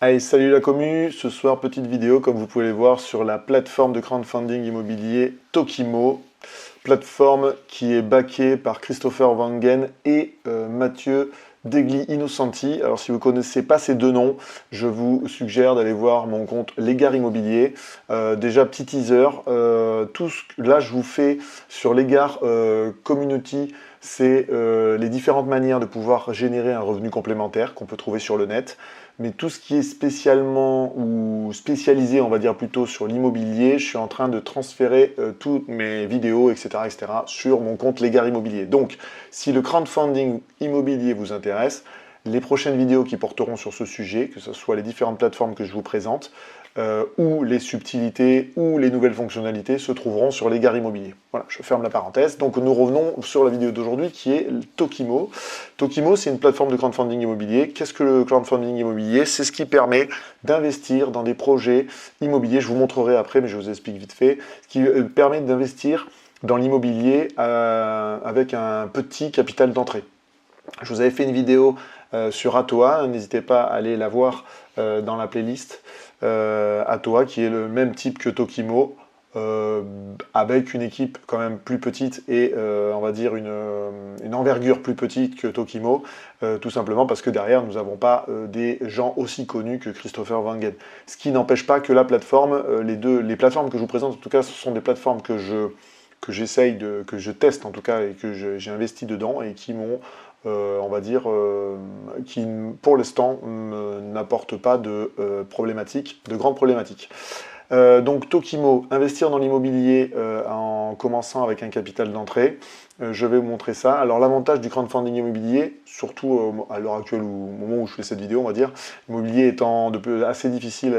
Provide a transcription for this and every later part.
Allez, salut la commu, ce soir petite vidéo comme vous pouvez le voir sur la plateforme de crowdfunding immobilier Tokimo, plateforme qui est backée par Christopher Wangen et Mathieu Degli Innocenti. Alors si vous ne connaissez pas ces deux noms, je vous suggère d'aller voir mon compte Légar Immobilier. Déjà petit teaser, là je vous fais sur Légar Community, c'est les différentes manières de pouvoir générer un revenu complémentaire qu'on peut trouver sur le net. Mais tout ce qui est spécialement ou spécialisé, on va dire plutôt sur l'immobilier, je suis en train de transférer toutes mes vidéos, etc., sur mon compte Légar Immobilier. Donc, si le crowdfunding immobilier vous intéresse, les prochaines vidéos qui porteront sur ce sujet, que ce soit les différentes plateformes que je vous présente, ou les subtilités, ou les nouvelles fonctionnalités, se trouveront sur Légar Immobilier. Voilà, je ferme la parenthèse. Donc nous revenons sur la vidéo d'aujourd'hui qui est Tokimo. Tokimo, c'est une plateforme de crowdfunding immobilier. Qu'est-ce que le crowdfunding immobilier? C'est ce qui permet d'investir dans des projets immobiliers. Je vous montrerai après, mais je vous explique vite fait. Ce qui permet d'investir dans l'immobilier avec un petit capital d'entrée. Je vous avais fait une vidéo sur Atoa, n'hésitez pas à aller la voir dans la playlist. Atoa, qui est le même type que Tokimo, avec une équipe quand même plus petite et on va dire une envergure plus petite que Tokimo, tout simplement parce que derrière nous n'avons pas des gens aussi connus que Christopher Wangen. Ce qui n'empêche pas que la plateforme, les plateformes que je vous présente, en tout cas, ce sont des plateformes que je teste en tout cas et que j'ai investi dedans et qui m'ont on va dire, qui pour l'instant n'apporte pas de problématiques, de grandes problématiques. Donc Tokimo, investir dans l'immobilier en commençant avec un capital d'entrée. Je vais vous montrer ça. Alors l'avantage du crowdfunding immobilier, surtout à l'heure actuelle, ou au moment où je fais cette vidéo, on va dire, l'immobilier étant assez difficile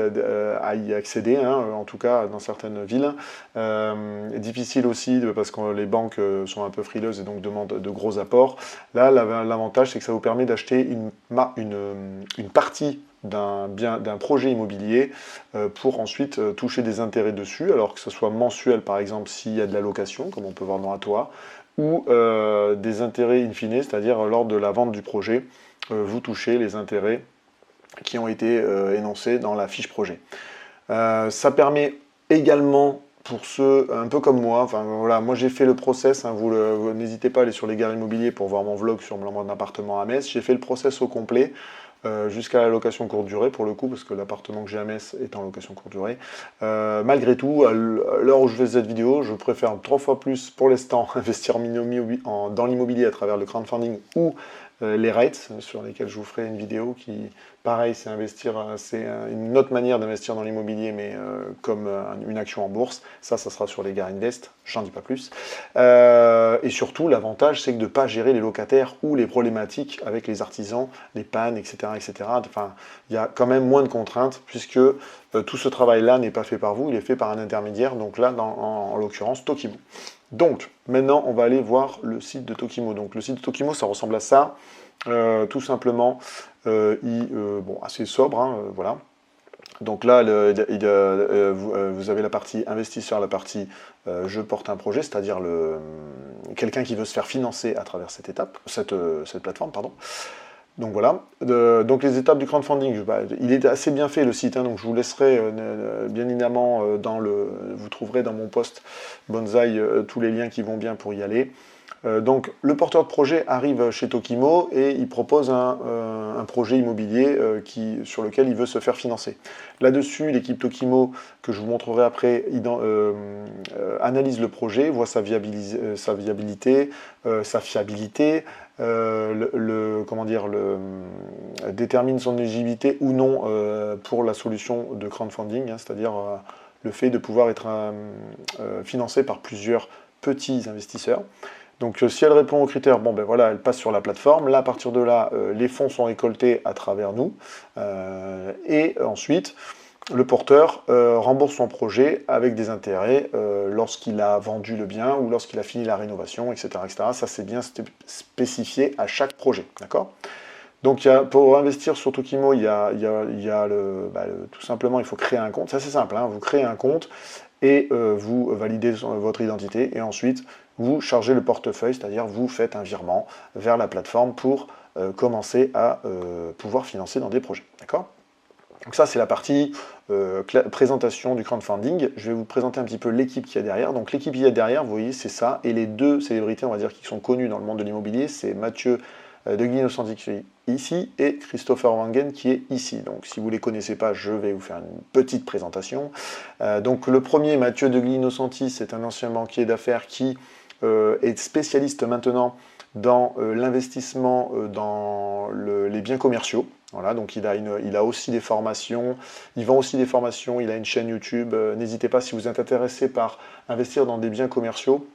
à y accéder, hein, en tout cas dans certaines villes. Difficile aussi parce que les banques sont un peu frileuses et donc demandent de gros apports. Là, l'avantage, c'est que ça vous permet d'acheter une partie d'un projet immobilier pour ensuite toucher des intérêts dessus, alors que ce soit mensuel par exemple s'il y a de la location, comme on peut voir dans Atoa, ou des intérêts in fine, c'est-à-dire lors de la vente du projet, vous touchez les intérêts qui ont été énoncés dans la fiche projet. Ça permet également pour ceux un peu comme moi, enfin voilà, moi j'ai fait le process, hein, vous n'hésitez pas à aller sur Légar Immobilier pour voir mon vlog sur mon appartement à Metz, j'ai fait le process au complet, jusqu'à la location courte durée pour le coup, parce que l'appartement que j'ai à Metz est en location courte durée. Malgré tout, à l'heure où je fais cette vidéo, je préfère 3 fois plus pour l'instant investir dans l'immobilier à travers le crowdfunding ou les rates, sur lesquels je vous ferai une vidéo qui, pareil, c'est une autre manière d'investir dans l'immobilier, mais comme une action en bourse. Ça sera sur Légar Invest, j'en dis pas plus. Et surtout, l'avantage, c'est que de ne pas gérer les locataires ou les problématiques avec les artisans, les pannes, etc., etc. Enfin, il y a quand même moins de contraintes, puisque tout ce travail-là n'est pas fait par vous, il est fait par un intermédiaire, donc là, en l'occurrence, Tokimo. Donc, maintenant, on va aller voir le site de Tokimo. Donc, le site de Tokimo, ça ressemble à ça. Tout simplement, bon, assez sobre, hein, voilà. Donc là, vous avez la partie investisseur, la partie je porte un projet, c'est-à-dire quelqu'un qui veut se faire financer à travers cette plateforme, pardon. Donc voilà, donc les étapes du crowdfunding, il est assez bien fait le site, hein, donc je vous laisserai bien évidemment vous trouverez dans mon post Bonsaï tous les liens qui vont bien pour y aller. Donc le porteur de projet arrive chez Tokimo et il propose un projet immobilier sur lequel il veut se faire financer. Là-dessus, l'équipe Tokimo, que je vous montrerai après, analyse le projet, voit sa viabilité, sa fiabilité, détermine son éligibilité ou non pour la solution de crowdfunding, hein, c'est-à-dire le fait de pouvoir être financé par plusieurs petits investisseurs. Donc si elle répond aux critères, bon ben voilà, elle passe sur la plateforme. Là, à partir de là, les fonds sont récoltés à travers nous. Et ensuite, le porteur rembourse son projet avec des intérêts lorsqu'il a vendu le bien ou lorsqu'il a fini la rénovation, etc., etc. Ça, c'est bien spécifié à chaque projet, d'accord? Donc pour investir sur Tokimo, tout simplement, il faut créer un compte. C'est assez simple, hein, vous créez un compte et vous validez votre identité et ensuite vous chargez le portefeuille, c'est-à-dire vous faites un virement vers la plateforme pour commencer à pouvoir financer dans des projets. D'accord ? Donc ça, c'est la partie présentation du crowdfunding. Je vais vous présenter un petit peu l'équipe qu'il y a derrière. Donc l'équipe qu'il y a derrière, vous voyez, c'est ça. Et les deux célébrités, on va dire, qui sont connues dans le monde de l'immobilier, c'est Mathieu de Guigno-Santi qui est ici et Christopher Wangen qui est ici. Donc si vous ne les connaissez pas, je vais vous faire une petite présentation. Donc le premier, Mathieu de Guigno-Santi, c'est un ancien banquier d'affaires qui est spécialiste maintenant dans l'investissement dans les biens commerciaux. Voilà, donc il a aussi des formations, il vend aussi des formations, il a une chaîne YouTube. N'hésitez pas si vous êtes intéressé par investir dans des biens commerciaux,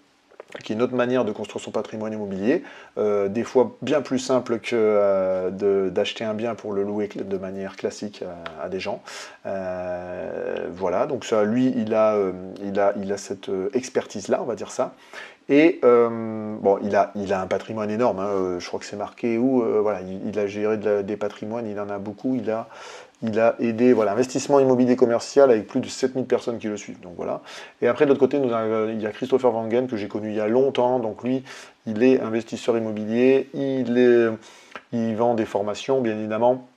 qui est une autre manière de construire son patrimoine immobilier, des fois bien plus simple que d'acheter un bien pour le louer de manière classique à des gens. Voilà, donc ça, lui, il a cette expertise-là, on va dire ça. Et bon, il a un patrimoine énorme, hein, je crois que c'est marqué où, voilà, il a géré des patrimoines, il en a beaucoup, il a aidé, voilà, investissement immobilier commercial avec plus de 7000 personnes qui le suivent, donc voilà. Et après, de l'autre côté, il y a Christopher Wangen, que j'ai connu il y a longtemps, donc lui, il est investisseur immobilier, il vend des formations, bien évidemment.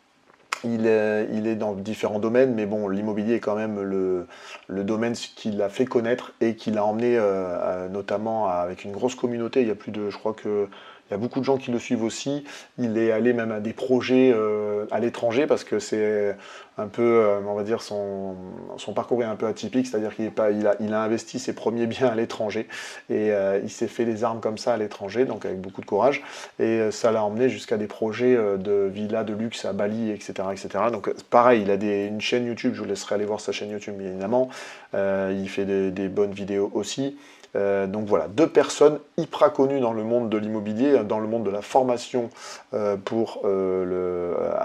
Il est dans différents domaines, mais bon, l'immobilier est quand même le domaine qui l'a fait connaître et qui l'a emmené notamment avec une grosse communauté. Il y a plus de, je crois que il y a beaucoup de gens qui le suivent aussi. Il est allé même à des projets à l'étranger parce que c'est un peu, on va dire, son parcours est un peu atypique, c'est-à-dire il a investi ses premiers biens à l'étranger et il s'est fait les armes comme ça à l'étranger, donc avec beaucoup de courage. Et ça l'a emmené jusqu'à des projets de villas de luxe à Bali, etc. etc. Donc pareil, il a une chaîne YouTube, je vous laisserai aller voir sa chaîne YouTube bien évidemment. Il fait des bonnes vidéos aussi. Donc voilà, deux personnes hyper connues dans le monde de l'immobilier, dans le monde de la formation à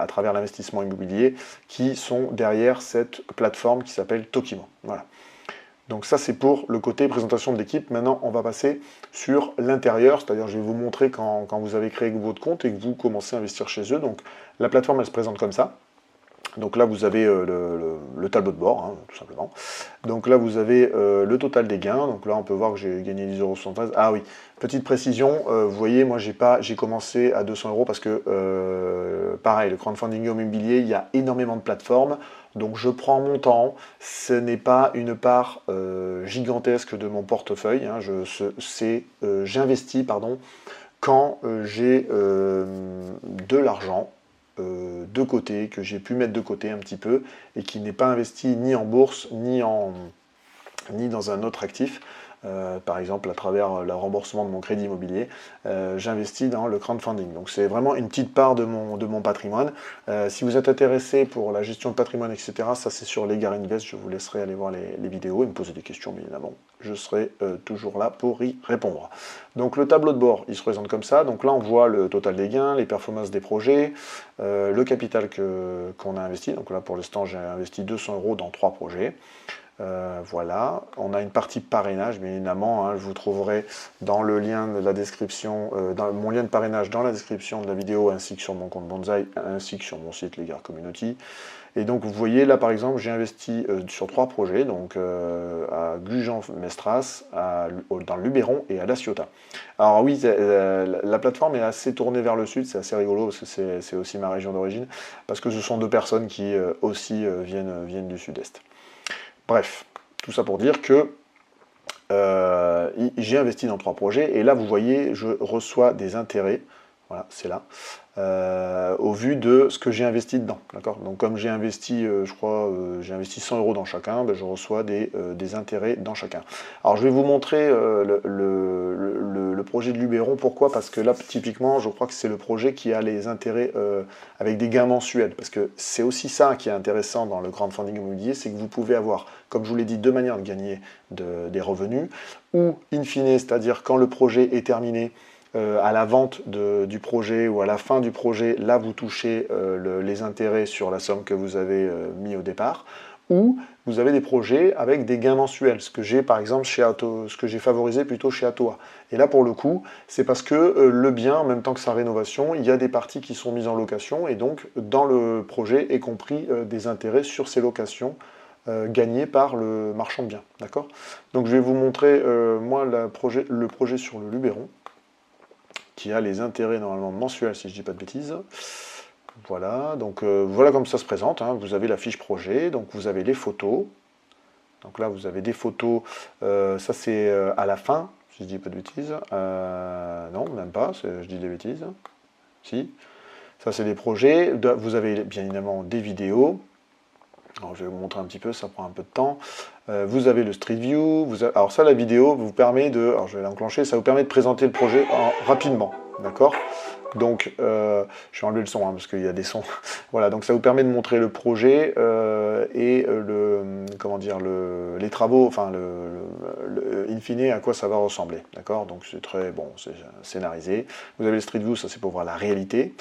travers l'investissement immobilier, qui sont derrière cette plateforme qui s'appelle Tokimo. Voilà. Donc ça c'est pour le côté présentation de l'équipe. Maintenant on va passer sur l'intérieur, c'est-à-dire je vais vous montrer quand vous avez créé votre compte et que vous commencez à investir chez eux. Donc la plateforme elle se présente comme ça. Donc là, vous avez le tableau de bord, hein, tout simplement. Donc là, vous avez le total des gains. Donc là, on peut voir que j'ai gagné 10,73 €. Ah oui, petite précision, vous voyez, moi, j'ai commencé à 200 € parce que, pareil, le crowdfunding immobilier, il y a énormément de plateformes. Donc je prends mon temps. Ce n'est pas une part gigantesque de mon portefeuille. Hein, j'investis, pardon, quand j'ai de l'argent de côté, que j'ai pu mettre de côté un petit peu, et qui n'est pas investi ni en bourse, ni dans un autre actif. Par exemple, à travers le remboursement de mon crédit immobilier, j'investis dans le crowdfunding. Donc c'est vraiment une petite part de mon patrimoine. Si vous êtes intéressé pour la gestion de patrimoine, etc., ça c'est sur Legar Invest, je vous laisserai aller voir les vidéos et me poser des questions, bien évidemment. Je serai toujours là pour y répondre. Donc le tableau de bord, il se présente comme ça. Donc là, on voit le total des gains, les performances des projets, le capital qu'on a investi. Donc là, pour l'instant, j'ai investi 200 € dans 3 projets. Voilà, on a une partie parrainage, bien évidemment, hein, je vous trouverai dans le lien de la description, dans mon lien de parrainage dans la description de la vidéo, ainsi que sur mon compte Bonsaï, ainsi que sur mon site Legar Community. Et donc vous voyez là par exemple, j'ai investi sur 3 projets, donc à Gujan-Mestras, dans le Luberon et à La Ciotat. Alors oui, la plateforme est assez tournée vers le sud, c'est assez rigolo parce que c'est aussi ma région d'origine, parce que ce sont deux personnes qui aussi viennent du sud-est. Bref, tout ça pour dire que j'ai investi dans 3 projets et là vous voyez je reçois des intérêts, voilà c'est là, au vu de ce que j'ai investi dedans, d'accord. Donc comme j'ai investi, je crois, j'ai investi 100 € dans chacun, ben, je reçois des intérêts dans chacun. Alors je vais vous montrer le projet de Luberon, pourquoi? Parce que là typiquement je crois que c'est le projet qui a les intérêts avec des gains mensuels, parce que c'est aussi ça qui est intéressant dans le crowdfunding immobilier, c'est que vous pouvez avoir, comme je vous l'ai dit, deux manières de gagner des revenus, ou in fine, c'est-à-dire quand le projet est terminé, à la vente du projet ou à la fin du projet, là vous touchez les intérêts sur la somme que vous avez mis au départ, ou vous avez des projets avec des gains mensuels, ce que j'ai par exemple chez ce que j'ai favorisé plutôt chez Atoa. Et là pour le coup, c'est parce que le bien, en même temps que sa rénovation, il y a des parties qui sont mises en location, et donc dans le projet est compris des intérêts sur ces locations gagnées par le marchand de biens, d'accord. Donc je vais vous montrer moi le projet sur le Luberon, qui a les intérêts normalement mensuels, si je ne dis pas de bêtises. Voilà, donc voilà comme ça se présente, hein. Vous avez la fiche projet, donc vous avez les photos. Donc là, vous avez des photos, ça c'est à la fin, si je dis pas de bêtises. Non, même pas, je dis des bêtises. Si, ça c'est des projets. Vous avez bien évidemment des vidéos. Alors, je vais vous montrer un petit peu, ça prend un peu de temps. Vous avez le Street View. Alors ça, la vidéo vous permet de... Alors je vais l'enclencher, ça vous permet de présenter le projet rapidement, d'accord? Donc, je vais enlever le son, hein, parce qu'il y a des sons. Voilà, donc ça vous permet de montrer le projet et comment dire, les travaux, enfin, in fine, à quoi ça va ressembler, d'accord? Donc c'est très, bon, c'est scénarisé. Vous avez le Street View, ça c'est pour voir la réalité.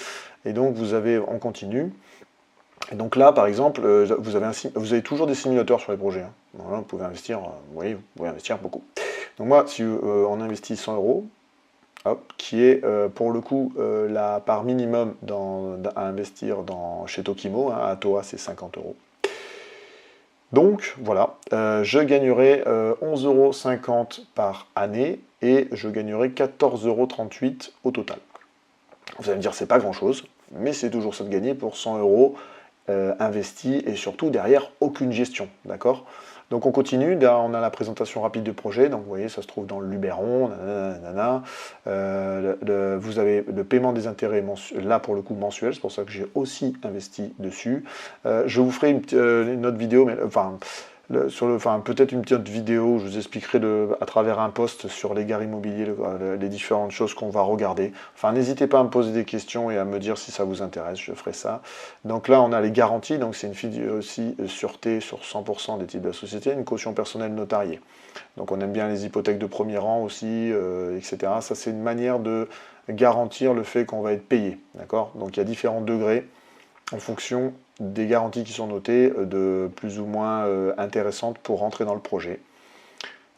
Et donc vous avez, on continue. Et donc là, par exemple, vous avez toujours des simulateurs sur les projets, hein. Voilà, vous pouvez investir, oui, vous pouvez investir beaucoup. Donc moi, si on investit 100 euros, hop, qui est pour le coup la part minimum à investir chez Tokimo, hein, à Toa c'est 50 euros. Donc voilà, je gagnerai 11,50 € par année et je gagnerai 14,38 € au total. Vous allez me dire c'est pas grand chose, mais c'est toujours ça de gagner pour 100 euros investis et surtout derrière aucune gestion, d'accord? Donc on continue, là on a la présentation rapide du projet, donc vous voyez ça se trouve dans le Luberon, vous avez le paiement des intérêts là pour le coup mensuel, c'est pour ça que j'ai aussi investi dessus. Je vous ferai une autre vidéo, mais enfin peut-être une petite vidéo où je vous expliquerai à travers un post sur les gares immobiliers, les différentes choses qu'on va regarder. Enfin, n'hésitez pas à me poser des questions et à me dire si ça vous intéresse, je ferai ça. Donc là, on a les garanties, donc c'est une vidéo aussi sûreté sur 100% des titres de la société, une caution personnelle notariée. Donc on aime bien les hypothèques de premier rang aussi, etc. Ça, c'est une manière de garantir le fait qu'on va être payé, d'accord? Donc il y a différents degrés en fonction des garanties qui sont notées, de plus ou moins intéressantes pour rentrer dans le projet.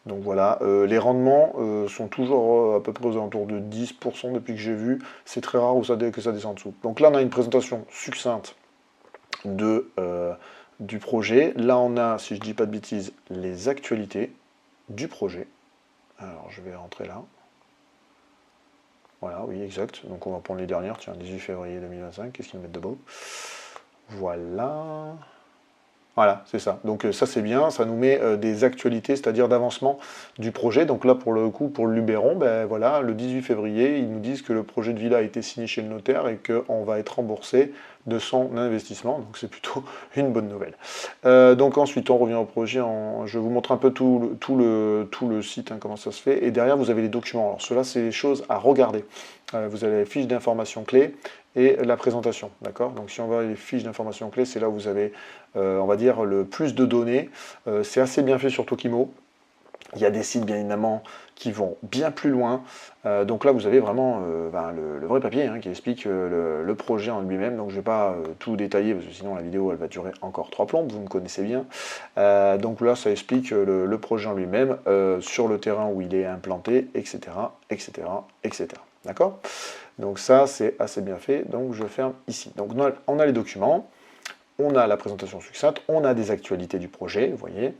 Donc voilà, les rendements sont toujours à peu près aux alentours de 10% depuis que j'ai vu. C'est très rare que ça descend en dessous. Donc là, on a une présentation succincte du projet. Là, on a, si je ne dis pas de bêtises, les actualités du projet. Alors, je vais rentrer là. Voilà, oui, exact. Donc on va prendre les dernières. Tiens, 18 février 2025, qu'est-ce qu'ils me mettent de beau? Voilà. Voilà, c'est ça. Donc ça c'est bien, ça nous met des actualités, c'est-à-dire d'avancement du projet. Donc là pour le coup, pour le Luberon, ben voilà, le 18 février, ils nous disent que le projet de villa a été signé chez le notaire et qu'on va être remboursé de son investissement. Donc c'est plutôt une bonne nouvelle. Donc ensuite on revient au projet, je vous montre un peu tout le site, hein, comment ça se fait. Et derrière vous avez les documents. Alors cela c'est les choses à regarder. Vous avez les fiches d'informations clés et la présentation, d'accord? Donc si on va les fiches d'informations clés, c'est là où vous avez, on va dire, le plus de données. C'est assez bien fait sur Tokimo. Il y a des sites, bien évidemment, qui vont bien plus loin. Donc là, vous avez vraiment le vrai papier, hein, qui explique le projet en lui-même. Donc je ne vais pas tout détailler, parce que sinon la vidéo, elle va durer encore 3 plombes, vous me connaissez bien. Donc là, ça explique le projet en lui-même, sur le terrain où il est implanté, etc., etc., etc. D'accord? Donc ça, c'est assez bien fait. Donc je ferme ici. Donc on a les documents, on a la présentation succincte, on a des actualités du projet, vous voyez.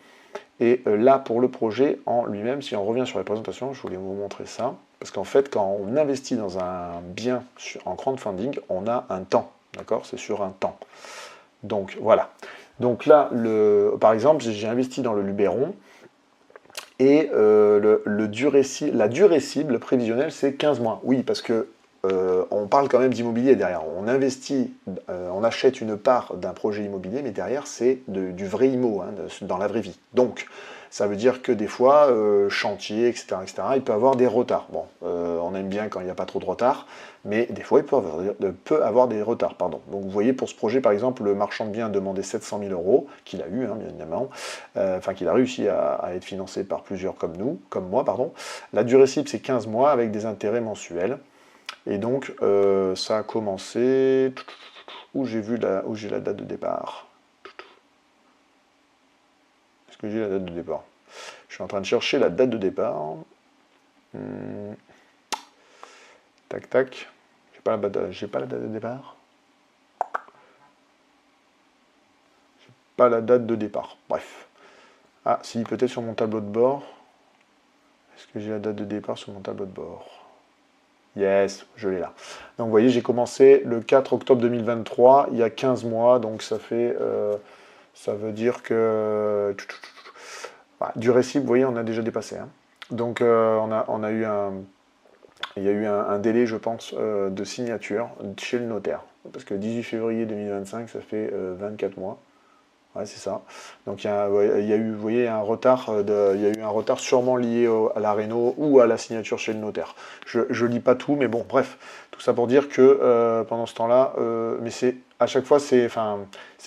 Et là, pour le projet en lui-même, si on revient sur la présentation, je voulais vous montrer ça. Parce qu'en fait, quand on investit dans un bien en crowdfunding, on a un temps. D'accord? C'est sur un temps. Donc voilà. Donc là, par exemple, j'ai investi dans le Luberon. Et la durée cible prévisionnelle, c'est 15 mois. Oui, parce que on parle quand même d'immobilier derrière. On investit, on achète une part d'un projet immobilier, mais derrière, c'est du vrai IMO, hein, dans la vraie vie. Donc, ça veut dire que des fois, chantier, etc., etc., il peut avoir des retards. Bon, on aime bien quand il n'y a pas trop de retard, mais des fois, il peut avoir des retards. Pardon. Donc, vous voyez, pour ce projet, par exemple, le marchand de biens a demandé 700 000 euros, qu'il a eu, hein, bien évidemment, qu'il a réussi à être financé par plusieurs comme moi, pardon. La durée cible, c'est 15 mois avec des intérêts mensuels. Et donc, ça a commencé... Où j'ai la date de départ? Est-ce que j'ai la date de départ? Je suis en train de chercher la date de départ. Tac, tac. J'ai pas la date de départ. J'ai pas la date de départ. Bref. Ah, si, peut-être sur mon tableau de bord. Est-ce que j'ai la date de départ sur mon tableau de bord? Yes, je l'ai là. Donc vous voyez, j'ai commencé le 4 octobre 2023, il y a 15 mois, donc ça fait, ça veut dire que voilà, du récip, vous voyez, on a déjà dépassé, hein. Donc on a eu il y a eu un délai, je pense, de signature chez le notaire. Parce que 18 février 2025, ça fait 24 mois. Ouais, c'est ça. Donc ouais, il y a eu, vous voyez, un retard, il y a eu un retard sûrement lié à la réno ou à la signature chez le notaire. Je lis pas tout, mais bon, bref, tout ça pour dire que pendant ce temps-là, mais c'est à chaque fois, c'est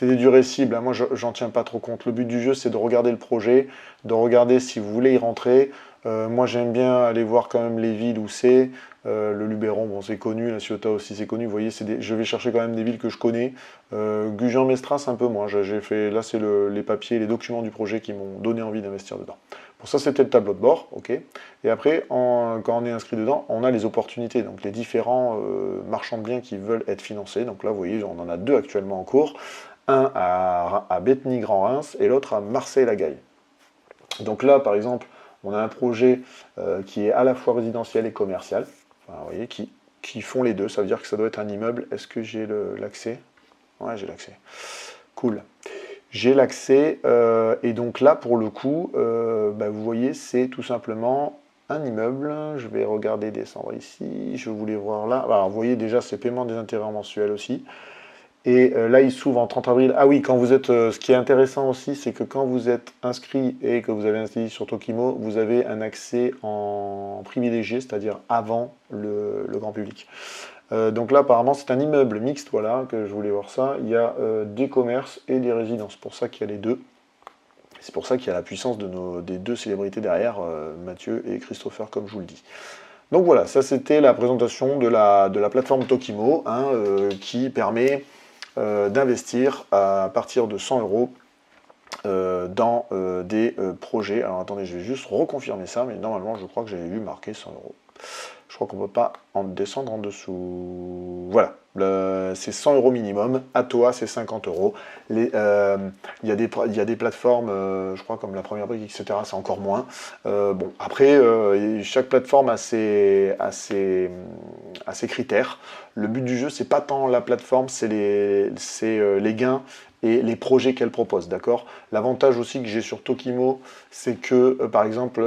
des durées cibles, hein. Moi, j'en tiens pas trop compte. Le but du jeu, c'est de regarder le projet, de regarder si vous voulez y rentrer. Moi, j'aime bien aller voir quand même les villes où c'est. Le Luberon, bon, c'est connu, la Ciotat aussi, c'est connu. Vous voyez, je vais chercher quand même des villes que je connais. Gujan-Mestras, un peu moins. J'ai fait, là, c'est les papiers, les documents du projet qui m'ont donné envie d'investir dedans. Pour ça, c'était le tableau de bord, ok. Et après, quand on est inscrit dedans, on a les opportunités, donc les différents marchands de biens qui veulent être financés. Donc là, vous voyez, on en a deux actuellement en cours. Un à Bétheny-Grand-Reims et l'autre à Marseille-la-Gaille. Donc là, par exemple, on a un projet qui est à la fois résidentiel et commercial. Enfin, vous voyez, qui font les deux. Ça veut dire que ça doit être un immeuble. Est-ce que j'ai l'accès? Ouais, j'ai l'accès. Cool. J'ai l'accès. Et donc là, pour le coup, bah, vous voyez, c'est tout simplement un immeuble. Je vais regarder, descendre ici. Je voulais voir là. Alors, vous voyez déjà, c'est paiement des intérêts mensuels aussi. Et là, il s'ouvre en 30 avril. Ah oui, quand vous êtes, ce qui est intéressant aussi, c'est que quand vous êtes inscrit et que vous avez inscrit sur Tokimo, vous avez un accès en privilégié, c'est-à-dire avant le grand public. Donc là, apparemment, c'est un immeuble mixte, voilà, que je voulais voir ça. Il y a des commerces et des résidences. C'est pour ça qu'il y a les deux. C'est pour ça qu'il y a la puissance des deux célébrités derrière, Mathieu et Christopher, comme je vous le dis. Donc voilà, ça c'était la présentation de la plateforme Tokimo, hein, qui permet d'investir à partir de 100 euros dans des projets. Alors attendez, je vais juste reconfirmer ça, mais normalement je crois que j'avais vu marqué 100 euros. Je crois qu'on ne peut pas en descendre en dessous. Voilà, c'est 100 euros minimum. Atoa, c'est 50 euros. Il y a des plateformes, je crois, comme la première brique, etc., c'est encore moins. Bon, après, chaque plateforme a ses critères. Le but du jeu, c'est pas tant la plateforme, c'est les gains et les projets qu'elle propose, d'accord? L'avantage aussi que j'ai sur Tokimo, c'est que, par exemple,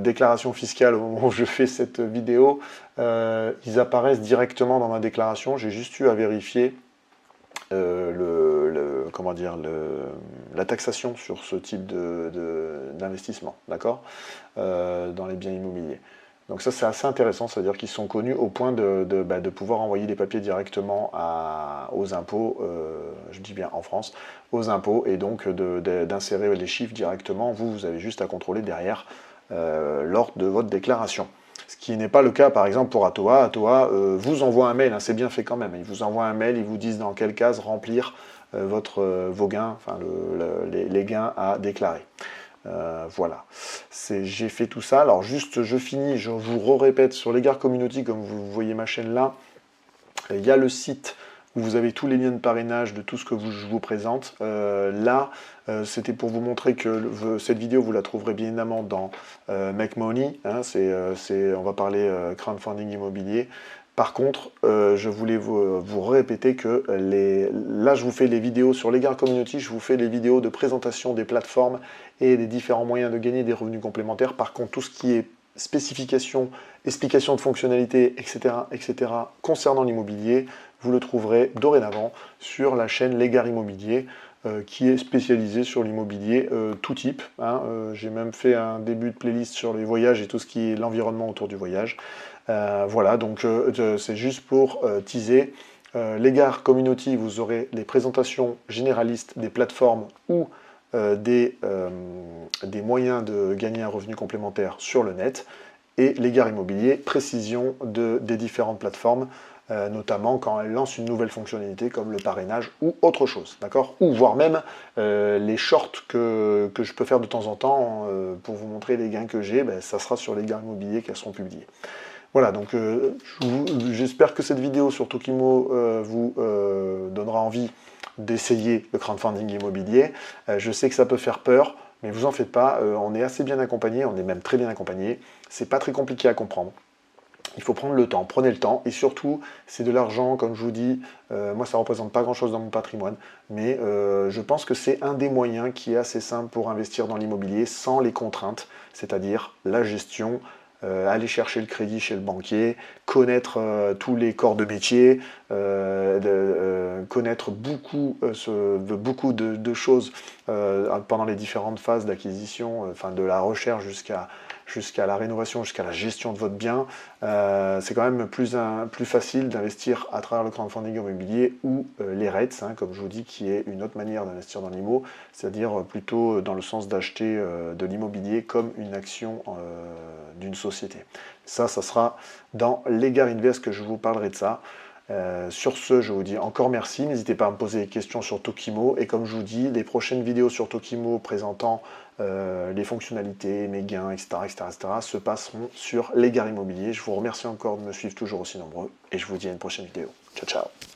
déclaration fiscale, au moment où je fais cette vidéo, ils apparaissent directement dans ma déclaration. J'ai juste eu à vérifier comment dire, la taxation sur ce type d'investissement, d'accord, dans les biens immobiliers. Donc ça, c'est assez intéressant, c'est-à-dire qu'ils sont connus au point de pouvoir envoyer des papiers directement aux impôts, je dis bien en France, aux impôts, et donc d'insérer les chiffres directement. Vous avez juste à contrôler derrière lors de votre déclaration. Ce qui n'est pas le cas, par exemple, pour Atoa. Atoa vous envoie un mail, hein, c'est bien fait quand même. Ils vous envoient un mail, ils vous disent dans quelle case remplir vos gains, enfin les gains à déclarer. Voilà, j'ai fait tout ça. Alors juste, je finis, je vous répète, sur l'Egard Community, comme vous voyez ma chaîne là, il y a le site où vous avez tous les liens de parrainage de tout ce que je vous présente. Là, c'était pour vous montrer que cette vidéo, vous la trouverez bien évidemment dans Make Money, hein, on va parler crowdfunding immobilier. Par contre, je voulais vous répéter que là, je vous fais les vidéos sur l'Egard Community, je vous fais les vidéos de présentation des plateformes et des différents moyens de gagner des revenus complémentaires. Par contre, tout ce qui est spécification, explication de fonctionnalités, etc., concernant l'immobilier, vous le trouverez dorénavant sur la chaîne L'Egard Immobilier, qui est spécialisée sur l'immobilier tout type, hein. J'ai même fait un début de playlist sur les voyages et tout ce qui est l'environnement autour du voyage. Voilà, donc c'est juste pour teaser. L'Egard Community, vous aurez les présentations généralistes des plateformes ou des moyens de gagner un revenu complémentaire sur le net. Et l'Egard Immobilier, précision des différentes plateformes, notamment quand elles lancent une nouvelle fonctionnalité comme le parrainage ou autre chose, d'accord? Ou voire même les shorts que je peux faire de temps en temps pour vous montrer les gains que j'ai, ça sera sur l'Egard Immobilier qu'elles seront publiées. Voilà, donc j'espère que cette vidéo sur Tokimo vous donnera envie d'essayer le crowdfunding immobilier. Je sais que ça peut faire peur, mais vous en faites pas, on est assez bien accompagné, on est même très bien accompagné. C'est pas très compliqué à comprendre. Il faut prendre le temps, prenez le temps, et surtout, c'est de l'argent, comme je vous dis, moi ça ne représente pas grand-chose dans mon patrimoine, mais je pense que c'est un des moyens qui est assez simple pour investir dans l'immobilier sans les contraintes, c'est-à-dire la gestion, aller chercher le crédit chez le banquier, connaître tous les corps de métier, connaître beaucoup, beaucoup de choses pendant les différentes phases d'acquisition, enfin de la recherche jusqu'à la rénovation, jusqu'à la gestion de votre bien. C'est quand même plus facile d'investir à travers le crowdfunding immobilier ou les REITs, hein, comme je vous dis, qui est une autre manière d'investir dans l'IMO, c'est-à-dire plutôt dans le sens d'acheter de l'immobilier comme une action d'une société. Ça sera dans l'Egar Invest que je vous parlerai de ça. Sur ce, je vous dis encore merci. N'hésitez pas à me poser des questions sur Tokimo. Et comme je vous dis, les prochaines vidéos sur Tokimo présentant les fonctionnalités, mes gains, etc., se passeront sur l'Egar Immobilier. Je vous remercie encore de me suivre toujours aussi nombreux. Et je vous dis à une prochaine vidéo. Ciao, ciao.